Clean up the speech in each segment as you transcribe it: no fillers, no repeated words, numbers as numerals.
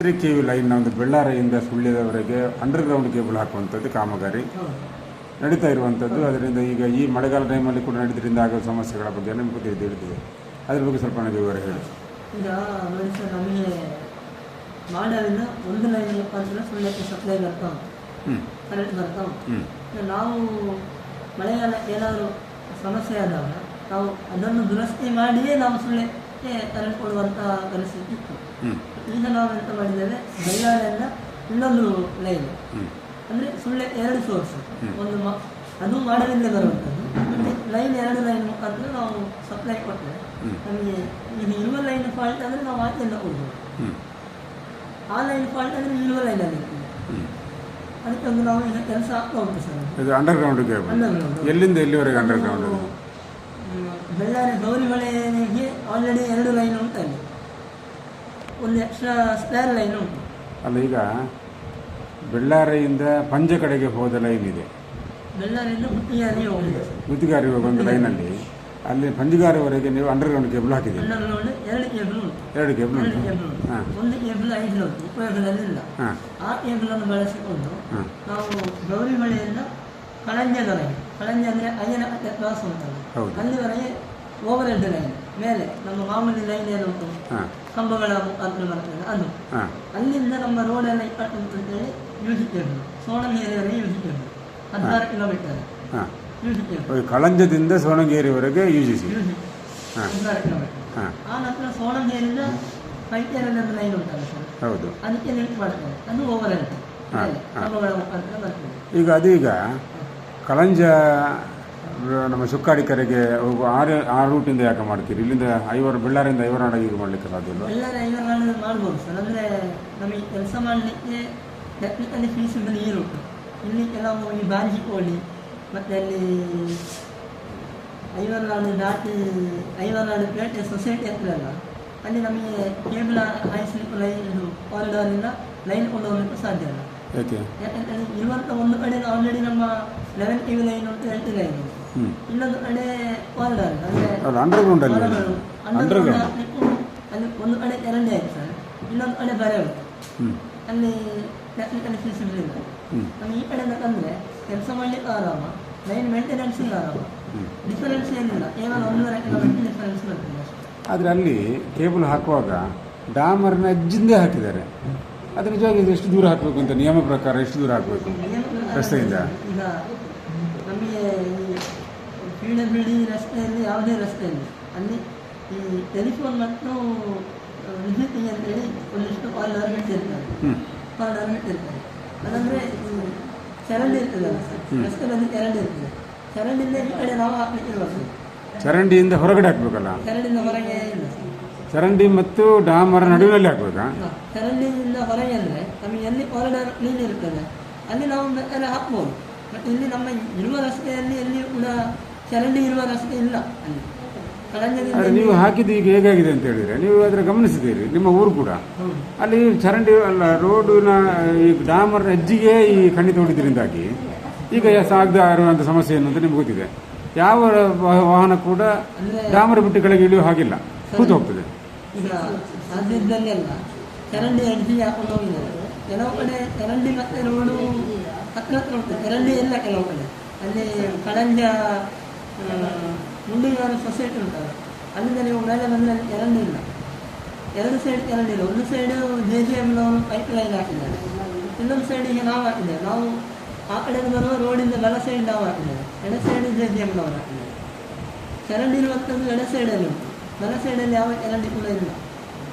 Cable line ಒಂದು ಬೆಳ್ಳಾರಿಯಿಂದ ಸುಳ್ಯದವರೆಗೆ underground cable ಹಾಕುವಂಥದ್ದು ಕಾಮಗಾರಿ ನಡೀತಾ ಇರುವಂಥದ್ದು. ಅದರಿಂದ ಈಗ ಈ ಮಳೆಗಾಲ ಟೈಮಲ್ಲಿ ಕೂಡ ನಡೆದ್ರಿಂದ ಆಗೋ ಸಮಸ್ಯೆಗಳ ಬಗ್ಗೆ ನಿಮ್ಗೆ ತಿಳಿದಿದೆ. ಅದ್ರ ಬಗ್ಗೆ ಸ್ವಲ್ಪ ನನಗೆ ವಿವರ ಹೇಳಿ. ಈಗ ನೋಡಿ ಸರ್, ನಮಗೆ ಮಾಡಲಿಂದ ಒಂದು ಲೈನ್ ಮುಖಾಂತರ ಸುಳ್ಯಕ್ಕೆ ಸಪ್ಲೈ ಬರ್ತಾ ಉಂಟು, ಕರೆಂಟ್ ಬರ್ತಾ ಉಂಟು. ನಾವು ಮಳೆಗಾಲ ಏನಾದರೂ ಸಮಸ್ಯೆ ಆದಾಗ ನಾವು ಅದನ್ನು ದುರಸ್ತಿ ಮಾಡಿಯೇ ನಾವು ಸುಳ್ಯಕ್ಕೆ ಕರೆಂಟ್ ಕೊಡುವಂಥ ಪರಿಸ್ಥಿತಿ ಇತ್ತು. ಈಗ ನಾವು ಎಂತ ಮಾಡಿದ್ದೇವೆ, ಬೆಳ್ಳಾರಿಯಿಂದ ಇನ್ನೊಂದು ಲೈನ್ ಅಂದರೆ ಸುಳ್ಳೆ 2 ಸೋರ್ಸ್, ಒಂದು ಅದು ಮಾಡಲಿಂದ ಬರುವಂಥದ್ದು. ಲೈನ್ 2 ಲೈನ್ ಮುಖಾಂತರ ನಾವು ಸಪ್ಲೈ ಕೊಟ್ಟರೆ ನಮಗೆ ಈಗ ಇರುವ ಲೈನ್ ಫಾಲ್ಟ್ ಅಂದರೆ ನಾವು ಆಚೆಯಿಂದ ಕೊಡ್ಬೋದು, ಆ ಲೈನ್ ಫಾಲ್ಟ್ ಅಂದರೆ ಇರುವ ಲೈನಲ್ಲಿ ಅದಕ್ಕೆ ಒಂದು ನಾವು ಈಗ ಕೆಲಸ ಆಗ್ತಾ ಉಂಟು ಸರ್. ಇದು ಅಂಡರ್ಗ್ರೌಂಡ್ ಕೇಬಲ್ ಎಲ್ಲಿಂದ ಎಲ್ಲಿವರೆಗೆ ಅಂಡರ್ಗ್ರೌಂಡ್? ಬೆಳ್ಳಾರಿ ಗೌರಿಮಳೆಗೆ ಆಲ್ರೆಡಿ 2 ಲೈನ್ ಉಂಟು, ಅಲ್ಲಿ ಒಂದು ಎಕ್ಸ್ಟ್ರಾ ಸ್ಪೇರ್ ಲೈನ್ ಉಂಟು. ಅಲ್ಲ, ಈಗ ಬೆಳ್ಳಾರಿಯಿಂದ ಪಂಜ ಕಡೆಗೆ ಹೋದ ಲೈನ್ ಇದೆ, ಬೆಳ್ಳಾರಿಯಿಂದ ಗುತ್ತಿಗಾರಿ ಹೋಗುವ ಒಂದು ಲೈನಲ್ಲಿ ಅಲ್ಲಿ ಪಂಜಗಾರಿವರೆಗೆ ನೀವು ಅಂಡರ್ಗ್ರೌಂಡ್ ಕೇಬಲ್ ಹಾಕಿದ್ದೀರಿ. 2 ಕೇಬಲ್ ಉಂಟು. 2 ಕೇಬಲ್ ಉಂಟು. ಒಂದು ಕೇಬಲ್ 5 ಉಂಟು, ಉಪಯೋಗದಲ್ಲಿಲ್ಲ. ಆ ಕೇಬಲನ್ನು ಬಳಸಿಕೊಂಡು ನಾವು ಗೌರಿಮಳೆಯಿಂದ ಕಳಂಜದವರೆಗೆ, ಕಳಂಜ ಅಂದರೆ ಅಯ್ಯನ ಕ್ರಾಸ್ ಉಂಟಲ್ಲ, ಅಲ್ಲಿವರೆಗೆ ಓವರ್ ಹೆಡ್ ಲೈನ್ ಮೇಲೆ ನಮ್ಮ ಮಾಮೂಲಿ ಲೈನ್ ಏನು ಉಂಟು ಕಂಬಗಳ ಮುಖಾಂತರ ಬರ್ತದೆ ಅದು, ಅಲ್ಲಿಂದ ನಮ್ಮ ರೋಡೆಲ್ಲ 20 ಅಂತೇಳಿ ಯೂಸ್ ಕೇಬಲ್ ಸೋಣಂಗೇರಿವರೆಗೆ use cable 16 kilometre use cable, ಕಳಂಜದಿಂದ ಸೋಣಂಗೇರಿವರೆಗೆ ಯೂಜಿಸಿ 16 ಕಿಲೋಮೀಟರ್. ಆ ನಂತರ ಸೋಣಂಗೇರಿಯಿಂದ ಪೈಟೇರಲ್ಲಿ ಒಂದು ಲೈನ್ ಉಂಟಲ್ಲ ಸರ್, ಹೌದು, ಅದಕ್ಕೆ ಲಿಂಕ್ ಮಾಡ್ತಾರೆ, ಅದು ಓವರ್ ಹೆಡ್ ಕಂಬಗಳ ಮುಖಾಂತರ ಬರ್ತದೆ. ಈಗ ಅದೀಗ ಕಳಂಜ ನಮ್ಮ ಸುಕ್ಕಾಡಿ ಕರೆಗೆ ಹೋಗುವ ಆ ರೂಟಿಂದ ಯಾಕೆ ಮಾಡ್ತೀರಿ? ಇಲ್ಲಿಂದ ಬೆಳ್ಳಾರಿಯಿಂದ ಐವರ್ನಾಡು ಇದು ಮಾಡಲಿಕ್ಕೆ ಸಾಧ್ಯ ಇಲ್ಲ? ಬೆಳ್ಳಾರಿ ಐವರ್ನಾಡು ಮಾಡ್ಬೋದು ಸರ್, ಅಂದರೆ ನಮಗೆ ಕೆಲಸ ಮಾಡಲಿಕ್ಕೆ ಟೆಕ್ನಿಕಲಿ ಫೀಸಿಬಲ್ ಈ ರೂಟು. ಇಲ್ಲಿ ಕೆಲವು ಈ ಬಾಂಜಿಕೋಳಿ ಮತ್ತು ಅಲ್ಲಿ ಐವರ್ನಾಡು ದಾಟಿ ಐವರ್ನಾಡು ಪೇಟೆ ಸೊಸೈಟಿ ಹತ್ರ ಅಲ್ಲ, ಅಲ್ಲಿ ನಮಗೆ ಕೇಬಲ್ ಹಾಯಿಸಲಿಕ್ಕೆ ಲೈನ್ ಇದು ಕಾರಿಡಾರಿಂದ ಲೈನ್ ಕೊಂಡು ಹೋಗಲಿಕ್ಕೆ ಸಾಧ್ಯ ಇಲ್ಲ. ಯಾಕೆಂದರೆ ಇರುವಂಥ ಒಂದು ಕಡೆ ಆಲ್ರೆಡಿ ನಮ್ಮ 11 KV ಲೈನ್ ಅಂತ 20 ಲೈನ್, ಇನ್ನೊಂದು ಕಡೆ ಕಾರಿಡಾರ್ ಅಂದರೆ ಅಂಡರ್ಗ್ರೌಂಡ್ ಅಲ್ಲಿ ಒಂದು ಕಡೆ ಚರಂಡಿ ಆಯ್ತು ಸರ್, ಇನ್ನೊಂದು ಕಡೆ ಬರೆ ಉಂಟು, ಅಲ್ಲಿ ಟೆಕ್ನಿಕಲಿ ಫೀಸಿಬಲ್ ಇಲ್ಲ. ನಮ್ಗೆ ಈ ಕಡೆಯಿಂದ ತಂದರೆ ಕೆಲಸ ಮಾಡಲಿಕ್ಕೆ ಆರಾಮ, ಲೈನ್ ಮೇಂಟೆನೆನ್ಸಿಗೆ ಆರಾಮ, ಡಿಫರೆನ್ಸ್ ಏನಿಲ್ಲ, ಕೇವಲ 1.5 ಕಿಲೋಮೀಟರ್ ಡಿಫರೆನ್ಸ್ ಬರ್ತದೆ ಅಷ್ಟೇ. ಆದರೆ ಅಲ್ಲಿ ಕೇಬಲ್ ಹಾಕುವಾಗ ಡಾಮರ್ನ ಅಜ್ಜಿಂದೇ ಹಾಕಿದ್ದಾರೆ, ಅದು ನಿಜವಾಗಿ ಎಷ್ಟು ದೂರ ಹಾಕಬೇಕು ಅಂತ ನಿಯಮ ಪ್ರಕಾರ ಎಷ್ಟು ದೂರ ಹಾಕಬೇಕು ರಸ್ತೆಯಿಂದ? ಈಗ ನಮಗೆ ಈ PWD ರಸ್ತೆಯಲ್ಲಿ ಯಾವುದೇ ರಸ್ತೆಯಲ್ಲಿ ಅಲ್ಲಿ ಈ ಟೆಲಿಫೋನ್ ಮತ್ತು ವಿದ್ಯುತ್ತಿಗೆ ಅಂತೇಳಿ ಒಂದಿಷ್ಟು ಕಾರಿಡಾರ್ ಇಟ್ಟಿರ್ತಾರೆ, ಅದಂದರೆ ಚರಂಡಿ ಇರ್ತದಲ್ಲ ಸರ್, ರಸ್ತೆಯಲ್ಲಿ ಚರಂಡಿ ಇರ್ತದೆ, ಚರಂಡಿಯಿಂದ ಈ ಕಡೆ ನಾವು ಹಾಕ್ಲಿಕ್ಕೆ ಇರುವಾಗ ಚರಂಡಿಯಿಂದ ಹೊರಗಡೆ ಹಾಕ್ಬೇಕಲ್ಲ? ಚರಂಡಿಯಿಂದ ಹೊರಗೆ ಇಲ್ಲ ಸರ್, ಚರಂಡಿ ಮತ್ತು ಡಾಮರ ನಡುವಿನಲ್ಲಿ ಹಾಕ್ಬೇಕಾ? ಚರಂಡಿಯಿಂದ ಹೊರಗೆ ಅಂದರೆ ನಮಗೆ ಎಲ್ಲಿ ಕಾರಿಡಾರ್ ಕ್ಲೀನ್ ಇರ್ತದೆ ಅಲ್ಲಿ ನಾವು ಎಲ್ಲ ಹಾಕ್ಬೋದು. ಬಟ್ ಇಲ್ಲಿ ನಮ್ಮ ಇರುವ ರಸ್ತೆಯಲ್ಲಿ ಎಲ್ಲಿ ಕೂಡ ಚರಂಡಿ ಇರುವ ರಸ್ತೆ ಇಲ್ಲ. ಅಲ್ಲಿ ಕಳಂಜದಿಂದ ನೀವು ಹಾಕಿದ್ದು ಈಗ ಹೇಗಾಗಿದೆ ಅಂತ ಹೇಳಿದ್ರೆ ನೀವು ಅದರ ಗಮನಿಸಿದ್ದೀರಿ, ನಿಮ್ಮ ಊರು ಕೂಡ ಅಲ್ಲಿ ಚರಂಡಿ ಅಲ್ಲ ರೋಡಿನ ಈ ಡಾಮರ್ನ ಹೆಜ್ಜಿಗೆ ಈ ಖಂಡಿತ ಹೊಡಿದ್ರಿಂದಾಗಿ ಈಗ ಆಗದ ಇರುವಂಥ ಸಮಸ್ಯೆ ಏನು ಅಂತ ನಿಮ್ಗೆ ಗೊತ್ತಿದೆ. ಯಾವ ವಾಹನ ಕೂಡ ಡಾಮರ ಬಿಟ್ಟು ಕೆಳಗೆ ಇಳಿಯೋ ಹಾಗಿಲ್ಲ, ಕೂತು ಹೋಗ್ತದೆ. ಈಗ ಸಾಧ್ಯದಲ್ಲೆಲ್ಲ ಚರಂಡಿ ಹೆಜ್ಜಿಗೆ ಹಾಕೊಂಡು ಹೋಗಿದ್ದಾರೆ, ಕೆಲವು ಕಡೆ ಚರಂಡಿ ಮತ್ತು ರೋಡು ಹತ್ರ ಉಂಟು, ಚರಂಡಿ ಎಲ್ಲ ಕೆಲವು ಕಡೆ ಅಲ್ಲಿ ಕಳಂಜ ಮುಂಡಿಗಾರ ಸೊಸೈಟಿ ಉಂಟಲ್ಲ, ಅಲ್ಲಿಂದ ನೀವು ಮೇಲೆ ಬಂದರೆ ಅಲ್ಲಿ ಚರಂಡಿ ಇಲ್ಲ, 2 ಸೈಡ್ ಚರಂಡಿ ಇಲ್ಲ. ಒಂದು ಸೈಡು JJMನವರು ಪೈಪ್ ಲೈನ್ ಹಾಕಿದ್ದಾರೆ, ಇನ್ನೊಂದು ಸೈಡಿಗೆ ನಾವು ಹಾಕಿದ್ದೇವೆ. ನಾವು ಆ ಕಡೆಗೆ ಬರುವ ರೋಡಿಂದ ಬಲ ಸೈಡ್ ನಾವು ಹಾಕಿದ್ದೇವೆ, ಎಡ ಸೈಡು JJMನವರು ಹಾಕಿದ್ದಾರೆ. ಚರಂಡಿ ಇರುವಂಥದ್ದು ಎಡ ಸೈಡಲ್ಲಿ ಉಂಟು, ಬಲ ಸೈಡಲ್ಲಿ ಯಾವ ಚರಂಡಿ ಕೂಡ ಇಲ್ಲ.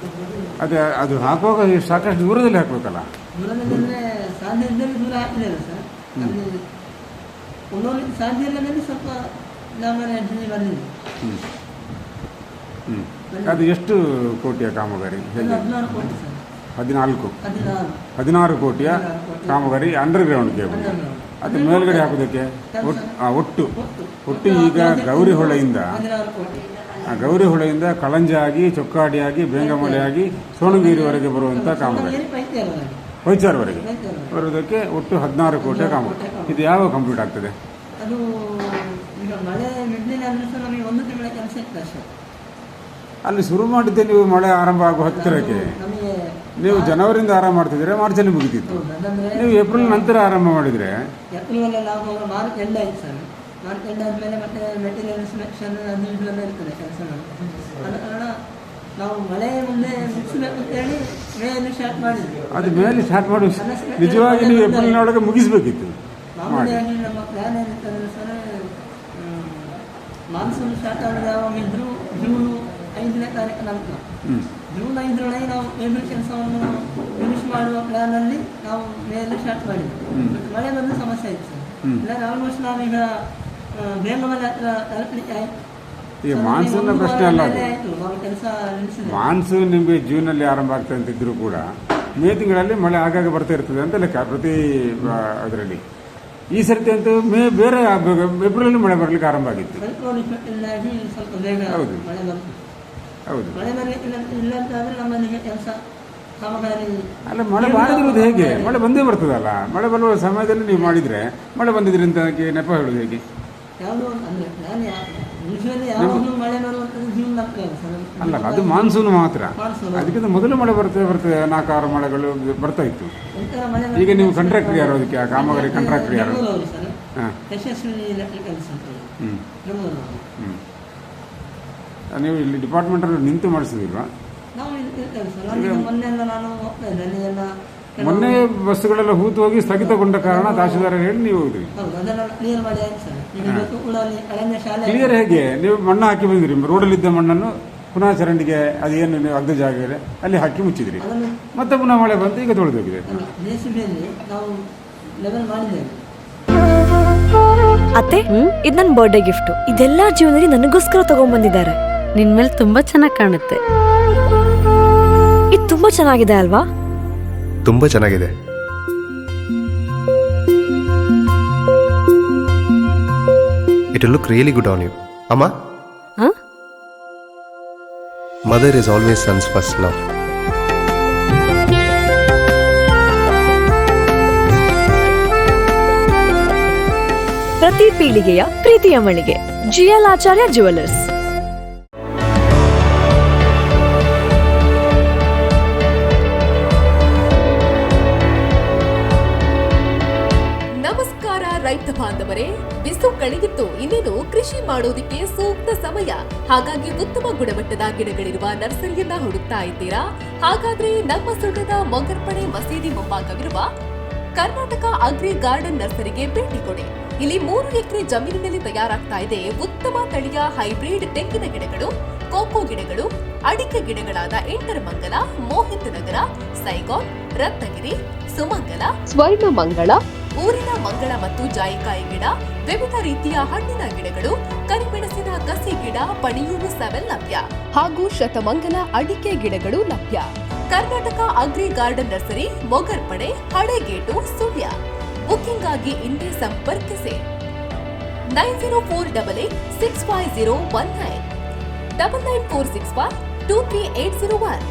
ಅದೇ ಅದು ಹಾಕುವಾಗ ಸಾಕಷ್ಟು ದೂರದಲ್ಲಿ ಹಾಕಬೇಕಲ್ಲ? ದೂರದಲ್ಲಿ ಅಂದರೆ ಸಾಧ್ಯ ಇದ್ದಲ್ಲಿ ದೂರ ಹಾಕಿದ್ದೇವೆ ಸರ್, ಅಲ್ಲಿ ಒಂದೊಂದು ಸಾಧ್ಯ ಇಲ್ಲದಲ್ಲಿ ಸ್ವಲ್ಪ ಡಾಮರ್ ಹೆಜ್ಜೆ ಬಂದಿದೆ. ಅದು ಎಷ್ಟು ಕೋಟಿಯ ಕಾಮಗಾರಿ? 16 ಕೋಟಿ ಸರ್. 16 ಕೋಟಿಯ ಕಾಮಗಾರಿ ಅಂಡರ್ಗ್ರೌಂಡ್ ಕೇಬಲ್. ಅದು ಮೇಲ್ಗಡೆ ಹಾಕೋದಕ್ಕೆ ಒಟ್ಟು ಈಗ ಗೌರಿಹೊಳೆಯಿಂದ ಕಳಂಜಾಗಿ ಚೊಕ್ಕಾಡಿಯಾಗಿ ಬೇಂಗಮಲೆಯಾಗಿ ಸೋಣಂಗೇರಿವರೆಗೆ ಬರುವಂಥ ಕಾಮಗಾರಿ, ಹೊಯ್ಚಾರ್ವರೆಗೆ ಬರೋದಕ್ಕೆ ಒಟ್ಟು 16 ಕೋಟಿಯ ಕಾಮಗಾರಿ. ಇದು ಯಾವಾಗ ಕಂಪ್ಲೀಟ್ ಆಗ್ತದೆ? ಅದು ಈಗ ಮಳೆ ಮಿಡ್ಲಿನ ಅಂದ್ರೆ ನಮಗೆ 1 ತಿಂಗಳ ಕೆಲಸ ಇತ್ತು ಅಷ್ಟೇ. ಅಲ್ಲಿ ಶುರು ಮಾಡಿದ್ದೆ ನೀವು ಮಳೆ ಆರಂಭ ಆಗುವ ಹತ್ತಿರಕ್ಕೆ? ನಮಗೆ ನೀವು ಜನವರಿಂದ ಆರಂಭ ಮಾಡ್ತಿದ್ರೆ ಮಾರ್ಚಲ್ಲಿ ಮುಗಿತಿತ್ತು. ಹೌದು, ಅದಂದ್ರೆ ನೀವು ಏಪ್ರಿಲ್ ನಂತರ ಆರಂಭ ಮಾಡಿದರೆ ಏಪ್ರಿಲಲ್ಲಿ ನಾವು ಮಾರ್ಚ್ ಎಂಡ್ ಆಯ್ತು ಸರ್. ಮಾರ್ಚ್ ಎಂಡ್ ಆದಮೇಲೆ ಮತ್ತೆ ಮೆಟೀರಿಯಲ್ ಇನ್ಸ್ಪೆಕ್ಷನ್ ಅದು ಇದೆಲ್ಲ ಇರ್ತದೆ ಕೆಲಸ. ಆದ ಕಾರಣ ನಾವು ಮಳೆ ಮುಂದೆ ಮುಗಿಸ್ಬೇಕು ಅಂತೇಳಿ ಮೇಯಲ್ಲಿ ಸ್ಟಾರ್ಟ್ ಮಾಡಿದ್ವಿ. ಅದು ಮೇಲೆ ಸ್ಟಾರ್ಟ್ ಮಾಡಿ ನಿಜವಾಗಿ ನೀವು ಏಪ್ರಿಲ್ನೊಳಗೆ ಮುಗಿಸ್ಬೇಕಿತ್ತು. ಮಾಮೂಲಿಯಾಗಿ ನಮ್ಮ ಪ್ಲ್ಯಾನ್ ಏನಿರ್ತದೆ ಸರ್, ಮಾನ್ಸೂನ್ ಸ್ಟಾರ್ಟ್ ಆಗೋದು ಯಾವಾಗಿದ್ರು ಜೂನ್ 5ನೇ ತಾರೀಕು ನಂತರ. ಜೂನ್ 5ರೊಳಗೆ ನಾವು ಏಪ್ರಿಲ್ ಕೆಲಸವನ್ನು ಫಿನಿಶ್ ಮಾಡುವ ಪ್ಲ್ಯಾನಲ್ಲಿ ನಾವು ಮೇಲೆ ಸ್ಟಾರ್ಟ್ ಮಾಡಿದ್ವಿ. ಬಟ್ ಮಳೆ ಬಂದು ಸಮಸ್ಯೆ ಆಯಿತು ಸರ್. ಇಲ್ಲಾಂದ್ರೆ ಆಲ್ಮೋಸ್ಟ್ ನಾವೀಗ ಬೇಗಮಲೆ ಹತ್ರ ತಲುಪಲಿಕ್ಕೆ ಆಯ್ತು. ಈಗ ಮಾನ್ಸೂನ್ನ ಪ್ರಶ್ನೆ ಅಲ್ಲ ಅದು. ನಾವು ಕೆಲಸ ನಿಲ್ಲಿಸಿದೆ. ಮಾನ್ಸೂನ್ ನಿಮಗೆ ಜೂನಲ್ಲಿ ಆರಂಭ ಆಗ್ತದೆ ಅಂತಿದ್ರು ಕೂಡ ಮೇ ತಿಂಗಳಲ್ಲಿ ಮಳೆ ಆಗಾಗ ಬರ್ತಾ ಇರ್ತದೆ ಅಂತ ಲೆಕ್ಕ ಪ್ರತಿ ಅದರಲ್ಲಿ. ಈ ಸರ್ತಿ ಅಂತೂ ಬೇರೆ ಏಪ್ರಿಲಲ್ಲಿ ಮಳೆ ಬರಲಿಕ್ಕೆ ಆರಂಭ ಆಗಿತ್ತು. ಸೈಕ್ಲೋನ್ ಇಫೆಕ್ಟಿಂದಾಗಿ ಸ್ವಲ್ಪ ಬೇಗ ಹೌದು. ಮಳೆ ಬಂತು. ಹೌದು. ಮಳೆ ಬರಲಿಕ್ಕೆ ಇಲ್ಲ ಅಂತಾದರೆ ನಮ್ಮಲ್ಲಿಗೆ ಕೆಲಸ ಕಾಮಗಾರಿ ಅಲ್ಲ, ಮಳೆ ಬಾರದಿರೋದು ಹೇಗೆ? ಮಳೆ ಬಂದೇ ಬರ್ತದಲ್ಲ. ಮಳೆ ಬರುವ ಸಮಯದಲ್ಲಿ ನೀವು ಮಾಡಿದರೆ ಮಳೆ ಬಂದಿದ್ರಿ ಅಂತ ನೆಪ ಹೇಳೋದು ಹೇಗೆ? ಯಾವುದೋ ಅಂದರೆ ನಾನು ಯೂಶ್ವಲಿ ಯಾವಾಗಲೂ ಮಳೆ ಬರುವಂಥದ್ದು ಜೂನ್ ಆಗ್ತದೆ ಸರ್. ಅಲ್ಲ, ಅದು ಮಾನ್ಸೂನ್ ಮಾತ್ರ. ಮಾನ್ಸೂನ್ ಅದಕ್ಕಿಂತ ಮೊದಲು ಮಳೆ ಬರ್ತದೆ 4-6 ಮಳೆಗಳು ಬರ್ತಾ ಇತ್ತು. ಒಂಥರ ಮಳೆ ಈಗ ನೀವು ಕಾಂಟ್ರಾಕ್ಟರ್ ಯಾರು? ಅದಕ್ಕೆ ಆ ಕಾಮಗಾರಿ ಕಾಂಟ್ರಾಕ್ಟರ್ ಯಾರು? ಬೆಂಗಳೂರು ಸರ್, ಹಾಂ. ಯಶಸ್ವಿನಿ ಎಲೆಕ್ಟ್ರಿಕಲ್ಸ್ ಅಂತ ಹೇಳಿ ಬೆಂಗಳೂರು. ನೀವು ಇಲ್ಲಿ ಡಿಪಾರ್ಟ್ಮೆಂಟಲ್ಲಿ ನಿಂತು ಮಾಡಿಸಿದಿಲ್ವಾ? ನಾವು ಇರ್ತೇವೆ ಸರ್. ಅಲ್ಲಿ ಮೊನ್ನೆಲ್ಲ ನಾನು ಹೋಗ್ತಾ ಇದ್ದೆ, ಅಲ್ಲಿಗೆಲ್ಲ ಮೊನ್ನೆ ಬಸ್ಸುಗಳೆಲ್ಲ ಹೂತು ಹೋಗಿ ಸ್ಥಗಿತಗೊಂಡ ಕಾರಣ ತಹಶೀಲ್ದಾರ್ ಹೇಳಿ ನೀವು ಹೋದ್ರಿ. ಹೌದು, ಅದೆಲ್ಲ ಕ್ಲಿಯರ್ ಮಾಡಿ ಆಯ್ತು ಸರ್. ಈಗ ಇವತ್ತು ಕೂಡ ಅಲ್ಲಿ ಅರಣ್ಯ ಶಾಲೆ ಕ್ಲಿಯರ್ ಹೇಗೆ? ನೀವು ಮಣ್ಣು ಹಾಕಿ ಬಂದಿರಿ, ರೋಡಲ್ಲಿದ್ದ ಮಣ್ಣನ್ನು ಪುನಃ ಚರಂಡಿಗೆ ಅದೇನು ನೀವು ಅಗ್ದ ಜಾಗ ಇದೆ ಅಲ್ಲಿ ಹಾಕಿ ಮುಚ್ಚಿದ್ರಿ. ಅದನ್ನು ಮತ್ತೆ ಪುನಃ ಮಳೆ ಬಂತು, ಈಗ ತೊಳೆದೋಗಿದೆ. JCBಯಲ್ಲಿ ನಾವು ಲೆವೆಲ್ ಮಾಡಿದ್ದೇವೆ. ಅತ್ತೆ, ಇದು ನನ್ನ ಬರ್ಡೇ ಗಿಫ್ಟ್. ಇದೆಲ್ಲ ಜೀವನದಲ್ಲಿ ನನಗೋಸ್ಕರ ತಗೊಂಡ್ಬಂದಿದ್ದಾರೆ. ನಿನ್ ಮೇಲೆ ತುಂಬಾ ಚೆನ್ನಾಗಿ ಕಾಣುತ್ತೆ. ಇದು ತುಂಬಾ ಚೆನ್ನಾಗಿದೆ ಅಲ್ವಾ? ತುಂಬಾ ಚೆನ್ನಾಗಿದೆ. It will look really good on you. Amma? Huh? Mother is always son's first love. ಪ್ರತಿ ಪೀಳಿಗೆಯ ಪ್ರೀತಿಯ ಮಳಿಗೆ GL ಆಚಾರ್ಯ ಜುವೆಲ್ಲರ್ಸ್. ರೈತ ಬಾಂಧವರೇ, ಬಿಸು ಕಳೆಗಿತ್ತು, ಇನ್ನೇನು ಕೃಷಿ ಮಾಡೋದಕ್ಕೆ ಸೂಕ್ತ ಸಮಯ. ಹಾಗಾಗಿ ಉತ್ತಮ ಗುಣಮಟ್ಟದ ಗಿಡಗಳಿರುವ ನರ್ಸರಿಯನ್ನ ಹುಡುಕ್ತಾ ಇದ್ದೀರಾ? ಹಾಗಾದ್ರೆ ನಮ್ಮ ಸುಳ್ಳದ ಮೊಗರ್ಪಣೆ ಮಸೀದಿ ಮುಂಭಾಗವಿರುವ ಕರ್ನಾಟಕ ಅಗ್ರಿ ಗಾರ್ಡನ್ ನರ್ಸರಿಗೆ ಭೇಟಿ ಕೊಡಿ. ಇಲ್ಲಿ 3 ಎಕರೆ ಜಮೀನಿನಲ್ಲಿ ತಯಾರಾಗ್ತಾ ಇದೆ ಉತ್ತಮ ತಳಿಯ ಹೈಬ್ರಿಡ್ ತೆಂಗಿನ ಗಿಡಗಳು, ಕೋಕೋ ಗಿಡಗಳು, ಅಡಿಕೆ ಗಿಡಗಳಾದ ಇಂಟರ್ಮಂಗಲ, ಮೋಹಿತ್ ನಗರ, ಸೈಗಾನ್, ರತ್ನಗಿರಿ, ಸುಮಂಗಲ, ಸ್ವರ್ಣ ಮಂಗಳ, ಊರಿನ ಮಂಗಳ ಮತ್ತು ಜಾಯಿಕಾಯಿ ಗಿಡ, ವಿವಿಧ ರೀತಿಯ ಹಣ್ಣಿನ ಗಿಡಗಳು, ಕರಿಮೆಣಸಿನ ಕಸಿ ಗಿಡ, ಪಣಿಯೂರು 7 ಲಭ್ಯ ಹಾಗೂ ಶತಮಂಗಲ ಅಡಿಕೆ ಗಿಡಗಳು ಲಭ್ಯ. Karnataka agri garden nursery, Mogarpade, Halegate, Sullia. Booking ಆಗಿ ಇಂದೇ ಸಂಪರ್ಕಿಸಿ 9048865019 99461 23801.